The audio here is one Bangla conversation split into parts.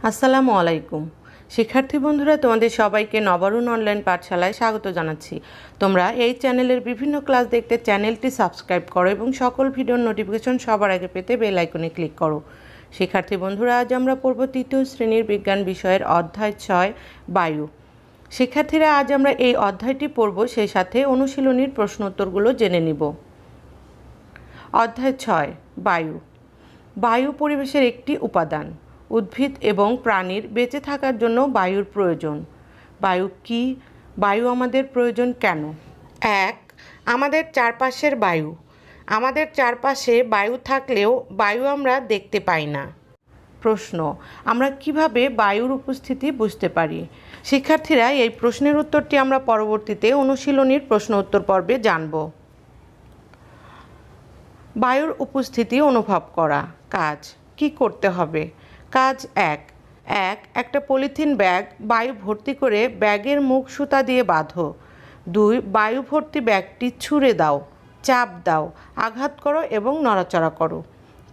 আসসালামু আলাইকুম শিক্ষার্থী বন্ধুরা, তোমাদের সবাইকে নবারুণ অনলাইন পাঠশালায় স্বাগত জানাচ্ছি। তোমরা এই চ্যানেলের বিভিন্ন ক্লাস দেখতে চ্যানেলটি সাবস্ক্রাইব করো এবং সকল ভিডিওর নোটিফিকেশন সবার আগে পেতে বেল আইকনে ক্লিক করো। শিক্ষার্থী বন্ধুরা, আজ আমরা পড়ব তৃতীয় শ্রেণীর বিজ্ঞান বিষয়ের অধ্যায় 6 বায়ু। শিক্ষার্থীরা, আজ আমরা এই অধ্যায়টি পড়ব, সেই সাথে অনুশীলনীর প্রশ্ন উত্তরগুলো জেনে নিব। অধ্যায় 6 বায়ু। বায়ু পরিবেশের একটি উপাদান। উদ্ভিদ এবং প্রাণীর বেঁচে থাকার জন্য বায়ুর প্রয়োজন। বায়ু কি? বায়ু আমাদের প্রয়োজন কেন? 1. আমাদের চারপাশের বায়ু। আমাদের চারপাশে বায়ু থাকলেও বায়ু আমরা দেখতে পাই না। প্রশ্ন: আমরা কিভাবে বায়ুর উপস্থিতি বুঝতে পারি? শিক্ষার্থীরা, এই প্রশ্নের উত্তরটি আমরা পরবর্তীতে অনুশীলনীর প্রশ্ন উত্তর পর্বে জানব। বায়ুর উপস্থিতি অনুভব করা। কাজ কি করতে হবে? কাজ 1. একটা পলিথিন ব্যাগ বায়ু ভর্তি করে ব্যাগের মুখ সুতা দিয়ে বাঁধো। 2. বায়ু ভর্তি ব্যাগটি ছুঁড়ে দাও, চাপ দাও, আঘাত করো এবং নড়াচড়া করো।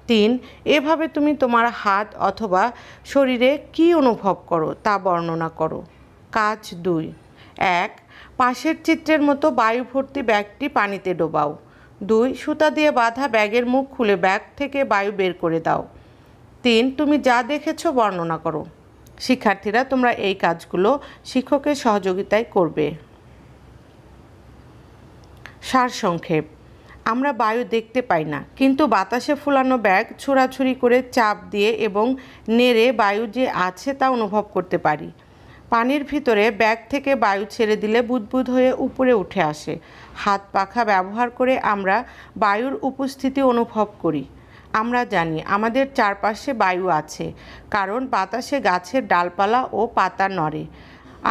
3. এভাবে তুমি তোমার হাত অথবা শরীরে কি অনুভব করো তা বর্ণনা করো। কাজ 2. 1. পাশের চিত্রের মতো বায়ু ভর্তি ব্যাগটি পানিতে ডোবাও। 2. সুতা দিয়ে বাঁধা ব্যাগের মুখ খুলে ব্যাগ থেকে বায়ু বের করে দাও। 3. তুমি যা দেখেছো বর্ণনা করো। শিক্ষার্থীরা, তোমরা এই কাজগুলো শিক্ষকের সহযোগিতায় করবে। সারসংক্ষেপ: আমরা বায়ু দেখতে পাই না, কিন্তু বাতাসে ফুলানো ব্যাগ ছোড়াছুড়ি করে চাপ দিয়ে এবং নেড়ে বায়ু যে আছে তা অনুভব করতে পারি। পানির ভিতরে ব্যাগ থেকে বায়ু ছেড়ে দিলে বুদবুদ হয়ে উপরে উঠে আসে। হাত পাখা ব্যবহার করে আমরা বায়ুর উপস্থিতি অনুভব করি। আমরা জানি আমাদের চারপাশে বায়ু আছে, কারণ বাতাসে গাছের ডালপালা ও পাতা নড়ে।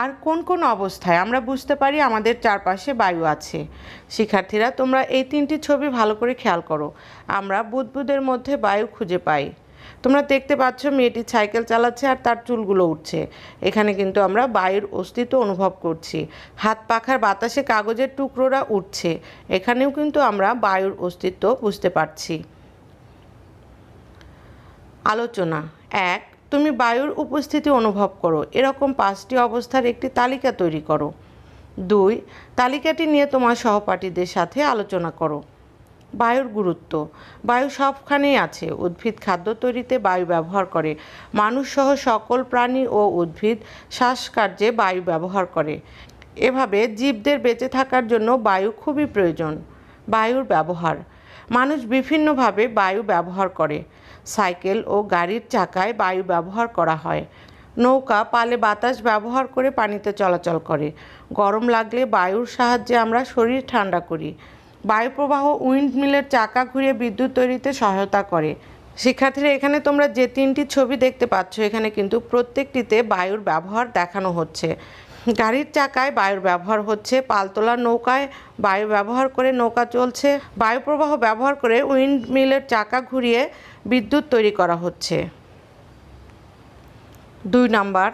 আর কোন কোন অবস্থায় আমরা বুঝতে পারি আমাদের চারপাশে বায়ু আছে? শিক্ষার্থীরা, তোমরা এই 3টি ছবি ভালো করে খেয়াল করো। আমরা বুদবুদের মধ্যে বায়ু খুঁজে পাই। তোমরা দেখতে পাচ্ছ মেয়েটি সাইকেল চালাচ্ছে আর তার চুলগুলো উঠছে। এখানে কিন্তু আমরা বায়ুর অস্তিত্ব অনুভব করছি। হাত পাখার বাতাসে কাগজের টুকরোরা উঠছে। এখানেও কিন্তু আমরা বায়ুর অস্তিত্ব বুঝতে পারছি। আলোচনা: 1. তুমি বায়ুর উপস্থিতি অনুভব করো। এরকম 5টি অবস্থার একটি তালিকা তৈরি করো। 2. তালিকাটি নিয়ে তোমার সহপাঠীদের সাথে আলোচনা করো। বায়ুর গুরুত্ব: বায়ু সবখানেই আছে। উদ্ভিদ খাদ্য তৈরিতে বায়ু ব্যবহার করে। মানুষসহ সকল প্রাণী ও উদ্ভিদ শ্বাসকার্যে বায়ু ব্যবহার করে। এভাবে জীবদের বেঁচে থাকার জন্য বায়ু খুবই প্রয়োজন। বায়ুর ব্যবহার: মানুষ বিভিন্নভাবে বায়ু ব্যবহার করে। সাইকেল ও গাড়ির চাকায় বায়ু ব্যবহার করা হয়। নৌকা পালে বাতাস ব্যবহার করে পানিতে চলাচল করে। গরম লাগলে বায়ুর সাহায্যে আমরা শরীর ঠান্ডা করি। বায়ুপ্রবাহ উইন্ডমিলের চাকা ঘুরিয়ে বিদ্যুৎ তৈরিতে সহায়তা করে। শিক্ষার্থীরা, এখানে তোমরা যে 3টি ছবি দেখতে পাচ্ছ, এখানে কিন্তু প্রত্যেকটিতে বায়ুর ব্যবহার দেখানো হচ্ছে। গাড়ির চাকায় বায়ুর ব্যবহার হচ্ছে। পালতোলা নৌকায় বায়ু ব্যবহার করে নৌকা চলছে। বায়ুপ্রবাহ ব্যবহার করে উইন্ডমিলের চাকা ঘুরিয়ে বিদ্যুৎ তৈরি করা হচ্ছে। 2 নাম্বার,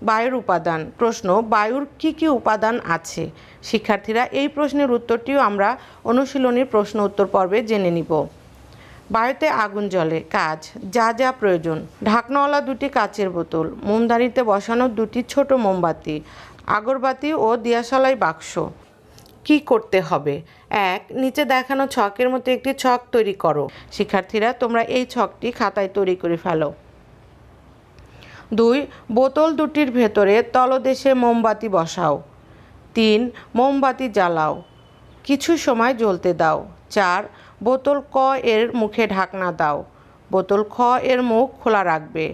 বায়ুর উপাদান। প্রশ্ন: বায়ুর কি কি উপাদান আছে? শিক্ষার্থীরা, এই প্রশ্নের উত্তরটিও আমরা অনুশীলনীর প্রশ্ন উত্তর পর্বে জেনে নিব। বায়ুতে আগুন জ্বলে। কাজ: যা যা প্রয়োজন: ঢাকনাওয়ালা 2টি কাচের বোতল, মোমদানিতে বসানো 2টি ছোট মোমবাতি, আগরবাতি ও দিয়াশলাই বাক্স। কি করতে হবে? 1. নিচে দেখানো ছকের মতো একটি ছক তৈরি করো। শিক্ষার্থীরা, তোমরা এই ছকটি খাতায় তৈরি করে ফেলো। 2. বোতল 2টির ভেতরে তলদেশে মোমবাতি বসাও। 3. মোমবাতি জ্বালাও, কিছু সময় জ্বলতে দাও। 4. বোতল ক এর মুখে ঢাকনা দাও। বোতল খ এর মুখ খোলা রাখবে।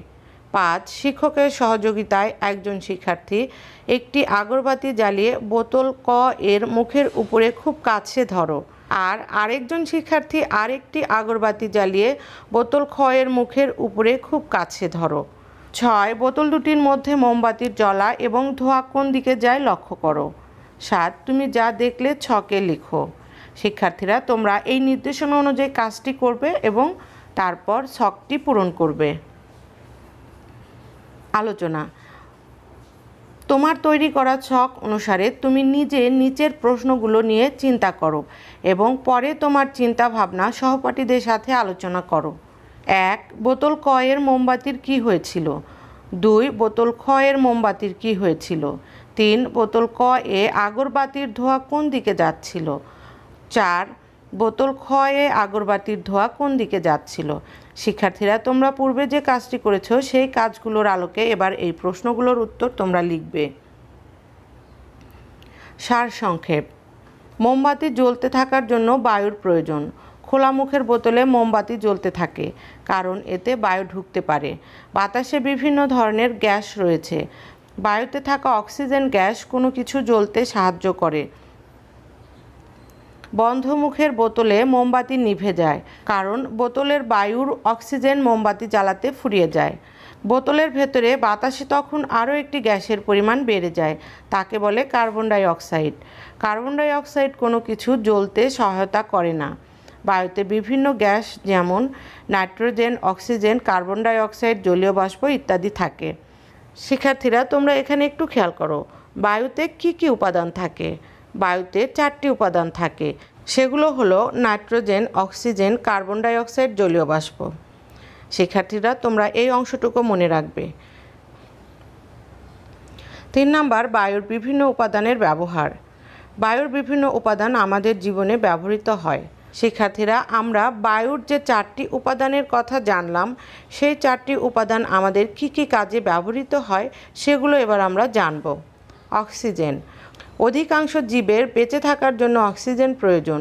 5. শিক্ষকের সহযোগিতায় একজন শিক্ষার্থী একটি আগরবাতি জ্বালিয়ে বোতল ক এর মুখের উপরে খুব কাছে ধরো, আর আরেকজন শিক্ষার্থী আরেকটি আগরবাতি জ্বালিয়ে বোতল খ এর মুখের উপরে খুব কাছে ধরো। 6. বোতল 2টির মধ্যে মোমবাতির জ্বলা এবং ধোঁয়া কোন দিকে যায় লক্ষ্য করো। 7. তুমি যা দেখলে ছকে লিখো। শিক্ষার্থীরা, তোমরা এই নির্দেশনা অনুযায়ী কাজটি করবে এবং তারপর ছকটি পূরণ করবে। আলোচনা: তোমার তৈরি করা ছক অনুসারে তুমি নিজে নিচের প্রশ্নগুলো নিয়ে চিন্তা করো এবং পরে তোমার চিন্তা ভাবনা সহপাঠীদের সাথে আলোচনা করো। 1. বোতল ক এর মোমবাতির কী হয়েছিল? 2 বোতল খ এর মোমবাতির কি হয়েছিল? 3 বোতল ক এ আগরবাতির ধোঁয়া কোন দিকে যাচ্ছিল? 4 বোতল খ এ আগরবাতির ধোঁয়া কোন দিকে যাচ্ছিল? শিক্ষার্থীরা, তোমরা পূর্বে যে কাজটি করেছো সেই কাজগুলোর আলোকে এবার এই প্রশ্নগুলোর উত্তর তোমরা লিখবে। সারসংক্ষেপ: মোমবাতি জ্বলতে থাকার জন্য বায়ুর প্রয়োজন। খোলা মুখের বোতলে মোমবাতি জ্বলতে থাকে কারণ এতে বায়ু ঢুকতে পারে। বাতাসে বিভিন্ন ধরনের গ্যাস রয়েছে। বায়ুতে থাকা অক্সিজেন গ্যাস কোনো কিছু জ্বলতে সাহায্য করে। বন্ধ মুখের বোতলে মোমবাতি নিভে যায় কারণ বোতলের বায়ুর অক্সিজেন মোমবাতি জ্বালাতে ফুরিয়ে যায়। বোতলের ভেতরে বাতাসে তখন আরও একটি গ্যাসের পরিমাণ বেড়ে যায়, তাকে বলে carbon die oxide. Carbon die oxide কোনো কিছু জ্বলতে সহায়তা করে না। বায়ুতে বিভিন্ন গ্যাস যেমন nitrogen, oxygen, carbon die oxide, জলীয় বাষ্প ইত্যাদি থাকে। শিক্ষার্থীরা, তোমরা এখানে একটু খেয়াল করো, বায়ুতে কি কি উপাদান থাকে? বায়ুতে 4টি উপাদান থাকে, সেগুলো হলো nitrogen, oxygen, carbon die oxide, জলীয় বাষ্প। শিক্ষার্থীরা, তোমরা এই অংশটুকু মনে রাখবে। 3 নাম্বার, বায়ুর বিভিন্ন উপাদানের ব্যবহার। বায়ুর বিভিন্ন উপাদান আমাদের জীবনে ব্যবহৃত হয়। শিক্ষার্থীরা, আমরা বায়ুর যে 4টি উপাদানের কথা জানলাম, সেই 4টি উপাদান আমাদের কি কি কাজে ব্যবহৃত হয় সেগুলো এবার আমরা জানব। অক্সিজেন: অধিকাংশ জীবের বেঁচে থাকার জন্য অক্সিজেন প্রয়োজন।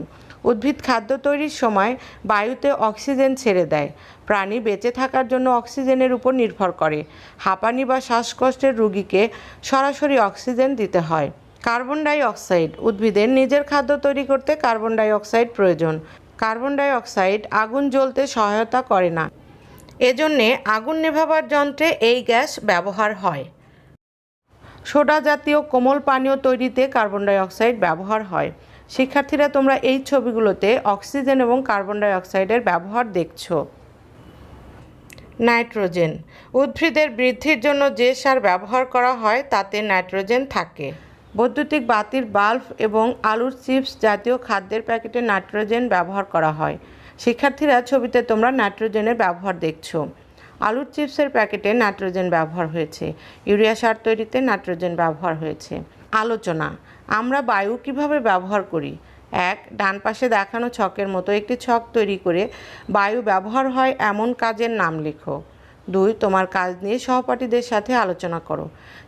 উদ্ভিদ খাদ্য তৈরির সময় বায়ুতে অক্সিজেন ছেড়ে দেয়। প্রাণী বেঁচে থাকার জন্য অক্সিজেনের উপর নির্ভর করে। হাঁপানি বা শ্বাসকষ্টের রোগীকে সরাসরি অক্সিজেন দিতে হয়। কার্বন ডাই অক্সাইড: উদ্ভিদের নিজের খাদ্য তৈরি করতে কার্বন ডাই অক্সাইড প্রয়োজন। কার্বন ডাই অক্সাইড আগুন জ্বলতে সহায়তা করে না, এজন্যে আগুন নেভাবার যন্ত্রে এই গ্যাস ব্যবহার হয়। সোডা জাতীয় কোমল পানীয় তৈরিতে কার্বন ডাই অক্সাইড ব্যবহার হয়। শিক্ষার্থীরা, তোমরা এই ছবিগুলোতে অক্সিজেন এবং কার্বন ডাই অক্সাইডের ব্যবহার দেখছো। নাইট্রোজেন: উদ্ভিদের বৃদ্ধির জন্য যে সার ব্যবহার করা হয় তাতে নাইট্রোজেন থাকে। বৈদ্যুতিক বাতির বাল্ব এবং আলুর চিপস জাতীয় খাদ্যের প্যাকেটে নাইট্রোজেন ব্যবহার করা হয়। শিক্ষার্থীরা, ছবিতে তোমরা নাইট্রোজেনের ব্যবহার দেখছো। আলুর চিপসের প্যাকেটে নাইট্রোজেন ব্যবহার হয়েছে। ইউরিয়া সার তৈরিতে নাইট্রোজেন ব্যবহার হয়েছে। আলোচনা: আমরা বায়ু কিভাবে ব্যবহার করি? 1. ডান পাশে দেখানো ছকের মতো একটি ছক তৈরি করে বায়ু ব্যবহার হয় এমন কাজের নাম লেখো। 2. তোমার কাজ নিয়ে সহপাঠীদের সাথে আলোচনা করো।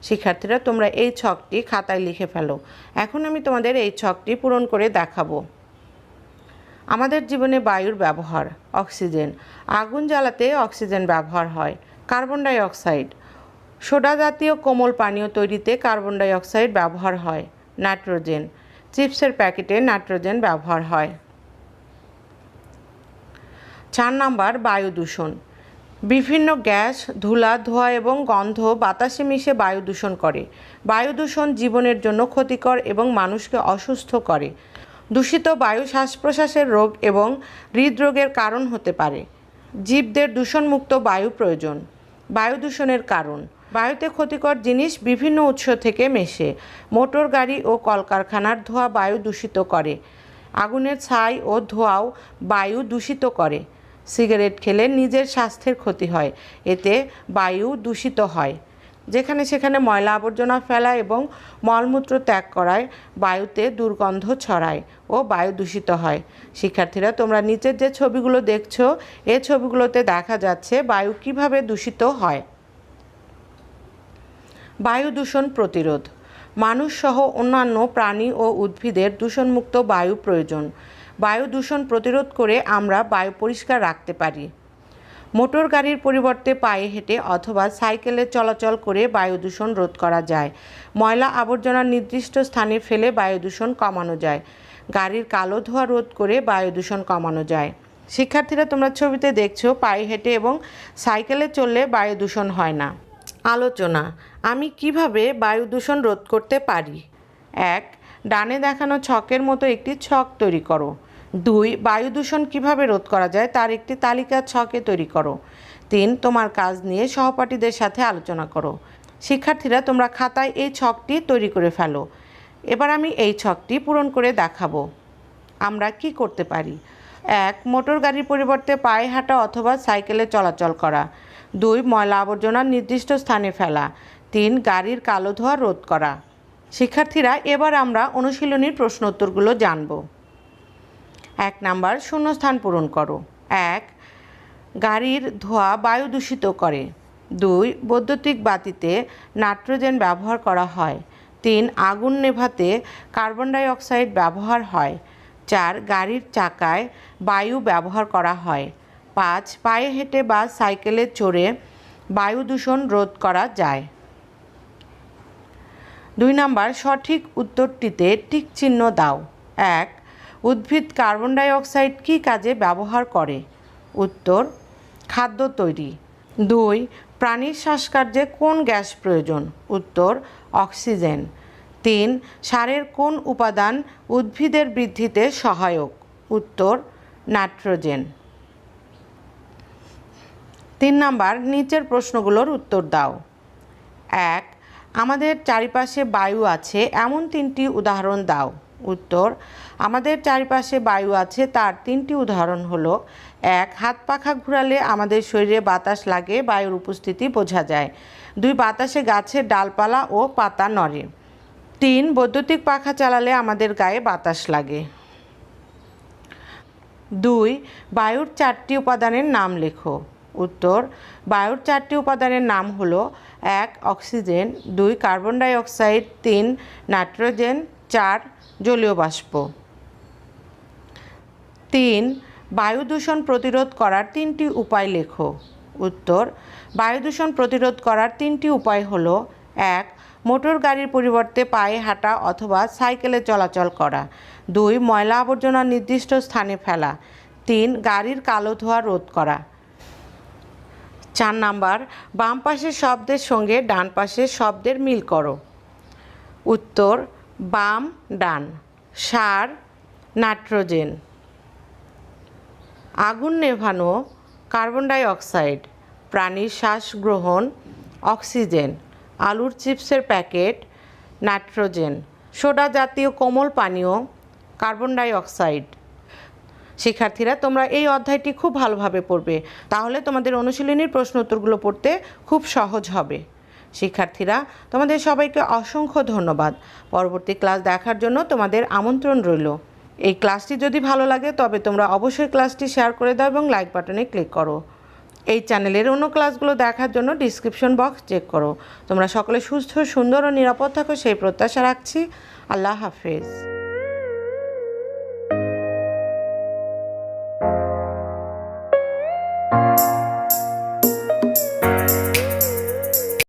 শিক্ষার্থীরা, তোমরা এই ছকটি খাতায় লিখে ফেলো। এখন আমি তোমাদের এই ছকটি পূরণ করে দেখাবো। আমাদের জীবনে বায়ুর ব্যবহার: অক্সিজেন, আগুন জ্বালাতে অক্সিজেন ব্যবহার হয়। কার্বন ডাই অক্সাইড, সোডা জাতীয় কোমল পানীয় তৈরিতে কার্বন ডাই অক্সাইড ব্যবহার হয়। নাইট্রোজেন, চিপসের প্যাকেটে নাইট্রোজেন ব্যবহার হয়। 4 নাম্বার, বায়ু দূষণ। বিভিন্ন গ্যাস, ধুলা, ধোঁয়া এবং গন্ধ বাতাসে মিশে বায়ু দূষণ করে। বায়ু দূষণ জীবনের জন্য ক্ষতিকর এবং মানুষকে অসুস্থ করে। দূষিত বায়ু শ্বাস প্রশ্বাসের রোগ এবং হৃদরোগের কারণ হতে পারে। জীবদের দূষণমুক্ত বায়ু প্রয়োজন। বায়ু দূষণের কারণ: বায়ুতে ক্ষতিকর জিনিস বিভিন্ন উৎস থেকে মেশে। মোটর গাড়ি ও কলকারখানার ধোঁয়া বায়ু দূষিত করে। আগুনের ছাই ও ধোঁয়াও বায়ু দূষিত করে। সিগারেট খেলে নিজের স্বাস্থ্যের ক্ষতি হয়, এতে বায়ু দূষিত হয়। যেখানে সেখানে ময়লা আবর্জনা ফেলা এবং মলমূত্র ত্যাগ করায় বায়ুতে দুর্গন্ধ ছড়ায় ও বায়ু দূষিত হয়। শিক্ষার্থীরা, তোমরা নিচের যে ছবিগুলো দেখছো, এই ছবিগুলোতে দেখা যাচ্ছে বায়ু কিভাবে দূষিত হয়। বায়ু দূষণ প্রতিরোধ: মানুষসহ অন্যান্য প্রাণী ও উদ্ভিদের দূষণমুক্ত বায়ু প্রয়োজন। বায়ু দূষণ প্রতিরোধ করে আমরা বায়ু পরিষ্কার রাখতে পারি। মোটর গাড়ির পরিবর্তে পায়ে হেঁটে অথবা সাইকেলে চলাচল করে বায়ু দূষণ রোধ করা যায়। ময়লা আবর্জনা নির্দিষ্ট স্থানে ফেলে বায়ু দূষণ কমানো যায়। গাড়ির কালো ধোঁয়া রোধ করে বায়ু দূষণ কমানো যায়। শিক্ষার্থীরা, তোমরা ছবিতে দেখছো পায়ে হেঁটে এবং সাইকেলে চললে বায়ু দূষণ হয় না। আলোচনা: আমি কিভাবে বায়ু দূষণ রোধ করতে পারি? 1. ডানে দেখানো ছকের মতো একটি ছক তৈরি করো। 2. বায়ু দূষণ কীভাবে রোধ করা যায় তার একটি তালিকা ছকে তৈরি করো। 3. তোমার কাজ নিয়ে সহপাঠীদের সাথে আলোচনা করো। শিক্ষার্থীরা, তোমরা খাতায় এই ছকটি তৈরি করে ফেলো। এবার আমি এই ছকটি পূরণ করে দেখাবো। আমরা কি করতে পারি? 1. মোটর গাড়ির পরিবর্তে পায়ে হাঁটা অথবা সাইকেলে চলাচল করা। 2 ময়লা আবর্জনা নির্দিষ্ট স্থানে ফেলা। 3 গাড়ির কালো ধোঁয়া রোধ করা। শিক্ষার্থীরা, এবার আমরা অনুশীলনীর প্রশ্ন উত্তরগুলো জানব। 1 নাম্বার, শূন্যস্থান পূরণ করো। 1 গাড়ির ধোঁয়া বায়ু দূষিত করে। 2 বৈদ্যুতিক বাতিতে নাইট্রোজেন ব্যবহার করা হয়। 3 আগুন নেভাতে কার্বন ডাই অক্সাইড ব্যবহার হয়। 4 গাড়ির চাকায় বায়ু ব্যবহার করা হয়। 5 পায়ে হেঁটে বা সাইকেলে চড়ে বায়ু দূষণ রোধ করা যায়। 2 নাম্বার, সঠিক উত্তরটিতে টিক চিহ্ন দাও। 1 উদ্ভিদ কার্বন ডাই অক্সাইড কী কাজে ব্যবহার করে? উত্তর, খাদ্য তৈরি। 2 প্রাণীর শ্বাসকার্যে কোন গ্যাস প্রয়োজন? উত্তর, অক্সিজেন। 3 সারের কোন উপাদান উদ্ভিদের বৃদ্ধিতে সহায়ক? উত্তর, নাইট্রোজেন। 3 নাম্বার, নিচের প্রশ্নগুলোর উত্তর দাও। 1 আমাদের চারিপাশে বায়ু আছে এমন 3টি উদাহরণ দাও। উত্তর, আমাদের চারিপাশে বায়ু আছে তার 3টি উদাহরণ হলো: 1 হাত পাখা ঘোরালে আমাদের শরীরে বাতাস লাগে, বায়ুর উপস্থিতি বোঝা যায়। 2 বাতাসে গাছের ডালপালা ও পাতা নড়ে। 3 বৈদ্যুতিক পাখা চালালে আমাদের গায়ে বাতাস লাগে। 2 বায়ুর 4টি উপাদানের নাম লেখো। উত্তর, বায়ুর 4টি উপাদানের নাম হলো: 1 oxygen, 2 carbon die oxide, 3 nitrogen, 4 জলীয় বাষ্প। 3 বায়ু দূষণ প্রতিরোধ করার 3টি উপায় লেখো। উত্তর, বায়ু দূষণ প্রতিরোধ করার 3টি উপায় হলো: 1 মোটর গাড়ির পরিবর্তে পায়ে হাঁটা অথবা সাইকেলে চলাচল করা। 2 ময়লা আবর্জনা নির্দিষ্ট স্থানে ফেলা। 3 গাড়ির কালো ধোঁয়া রোধ করা। 4 নাম্বার, বাম পাশের শব্দের সঙ্গে ডান পাশের শব্দের মিল করো। উত্তর, বাম ডান। সার নাইট্রোজেন। আগুন নেভানো কার্বন ডাই অক্সাইড। প্রাণীর শ্বাস গ্রহণ অক্সিজেন। আলুর চিপসের প্যাকেট নাইট্রোজেন। সোডা জাতীয় কোমল পানীয় কার্বন ডাই অক্সাইড। শিক্ষার্থীরা, তোমরা এই অধ্যায়টি খুব ভালোভাবে পড়বে, তাহলে তোমাদের অনুশীলনীর প্রশ্ন উত্তরগুলো পড়তে খুব সহজ হবে। শিক্ষার্থীরা, তোমাদের সবাইকে অসংখ্য ধন্যবাদ। পরবর্তী ক্লাস দেখার জন্য তোমাদের আমন্ত্রণ রইল। এই ক্লাসটি যদি ভালো লাগে তবে তোমরা অবশ্যই ক্লাসটি শেয়ার করে দাও এবং লাইক বাটনে ক্লিক করো। এই চ্যানেলের অন্য ক্লাসগুলো দেখার জন্য ডিসক্রিপশন বক্স চেক করো। তোমরা সকলে সুস্থ, সুন্দর ও নিরাপদ থাকো সেই প্রত্যাশা রাখছি। আল্লাহ হাফেজ।